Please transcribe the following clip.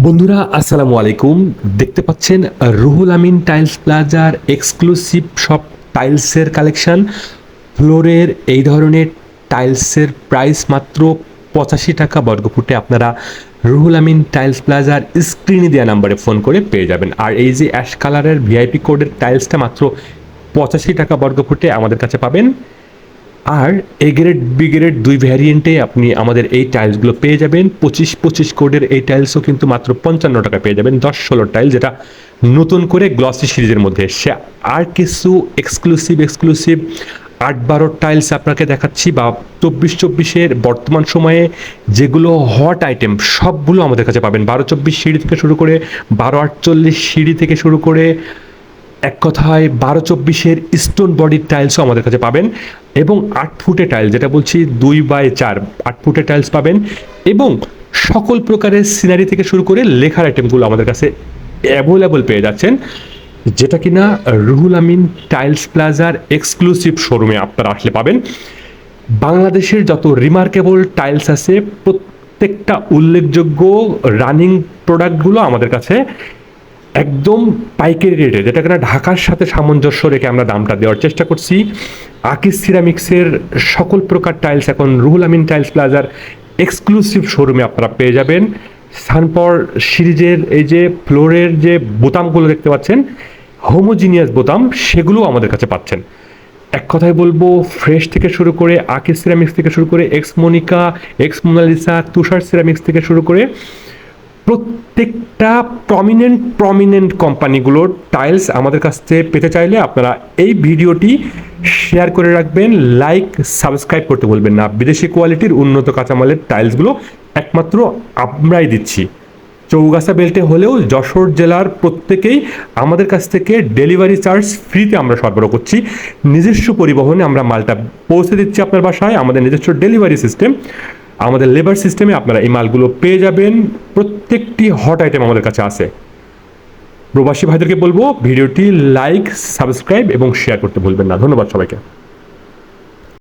বন্ধুরা আসসালামু আলাইকুম। দেখতে পাচ্ছেন রুহুল আমিন টাইলস প্লাজার এক্সক্লুসিভ সব টাইলসের কালেকশন। ফ্লোরের এই ধরনের টাইলসের প্রাইস মাত্র 85 টাকা বর্গফুটে আপনারা রুহুল আমিন টাইলস প্লাজার স্ক্রিনে দেওয়া নাম্বারে ফোন করে পেয়ে যাবেন। আর এই যে অ্যাশ কালারের ভিআইপি কোডের টাইলসটা মাত্র 85 টাকা বর্গফুটে আমাদের কাছে পাবেন। আর এ গ্রেড বি গ্রেড দুই ভ্যারিয়েন্টে আপনি আমাদের এই টাইলসগুলো পেয়ে যাবেন। 25-25 কোডের এই টাইলসও কিন্তু মাত্র 55 টাকা পেয়ে যাবেন। 10-16 টাইল, যেটা নতুন করে গ্লসি সিরিজের মধ্যে এসছে। আর কিছু এক্সক্লুসিভ 8-12 টাইলস আপনাকে দেখাচ্ছি, বা 24-24-এর বর্তমান সময়ে যেগুলো হট আইটেম সবগুলো আমাদের কাছে পাবেন। 12-24 সিঁড়ি থেকে শুরু করে 12-48 সিঁড়ি থেকে শুরু করে এক কথায় 12-24-এর স্টোন বডির টাইলসও আমাদের কাছে পাবেন। এবং 8 ফুটে টাইলস, যেটা বলছি 2x4 8 ফুটে টাইলস পাবেন। এবং সকল প্রকারের সিনারি থেকে শুরু করে লেখার আইটেমগুলো আমাদের কাছে অ্যাভেলেবল পেয়ে যাচ্ছেন, যেটা কিনা রুহুল আমিন টাইলস প্লাজার এক্সক্লুসিভ শোরুমে আপনারা আসলে পাবেন। বাংলাদেশের যত রিমার্কেবল টাইলস আছে প্রত্যেকটা উল্লেখযোগ্য রানিং প্রোডাক্টগুলো আমাদের কাছে একদম পাইকারি রেটে, যেটা কিনা ঢাকার সাথে সামঞ্জস্য রেখে আমরা দামটা দেওয়ার চেষ্টা করছি। আকিস সিরামিক্সের সকল প্রকার টাইলস এখন রুহুল আমিন টাইলস প্লাজার এক্সক্লুসিভ শোরুমে আপনারা পেয়ে যাবেন। সানপর সিরিজের এই যে ফ্লোরের যে বোতামগুলো দেখতে পাচ্ছেন, হোমোজিনিয়াস বোতাম, সেগুলো আমাদের কাছে পাচ্ছেন। এক কথায় বলবো, ফ্রেশ থেকে শুরু করে আকিস সিরামিক্স থেকে শুরু করে এক্স মনিকা, এক্স মোনালিসা, তুষার সিরামিক্স থেকে শুরু করে প্রত্যেকটা প্রমিনেন্ট কোম্পানিগুলোর টাইলস আমাদের কাছ থেকে পেতে চাইলে আপনারা এই ভিডিওটি শেয়ার করে রাখবেন, লাইক সাবস্ক্রাইব করতে বলবেন না। বিদেশি কোয়ালিটির উন্নত কাঁচামালের টাইলসগুলো একমাত্র আমরাই দিচ্ছি। চৌগাছা বেল্টে হলেও যশোর জেলার প্রত্যেকেই আমাদের কাছ থেকে ডেলিভারি চার্জ ফ্রিতে আমরা সরবরাহ করছি। নিজস্ব পরিবহনে আমরা মালটা পৌঁছে দিচ্ছি আপনার বাসায়। আমাদের নিজস্ব ডেলিভারি সিস্টেম, আমাদের লেবার সিস্টেমে আপনারা এই মালগুলো পেয়ে যাবেন। প্রত্যেকটি হট আইটেম আমাদের কাছে আছে। প্রবাসী ভাইদেরকে বলবো ভিডিওটি লাইক সাবস্ক্রাইব এবং শেয়ার করতে ভুলবেন না। ধন্যবাদ সবাইকে।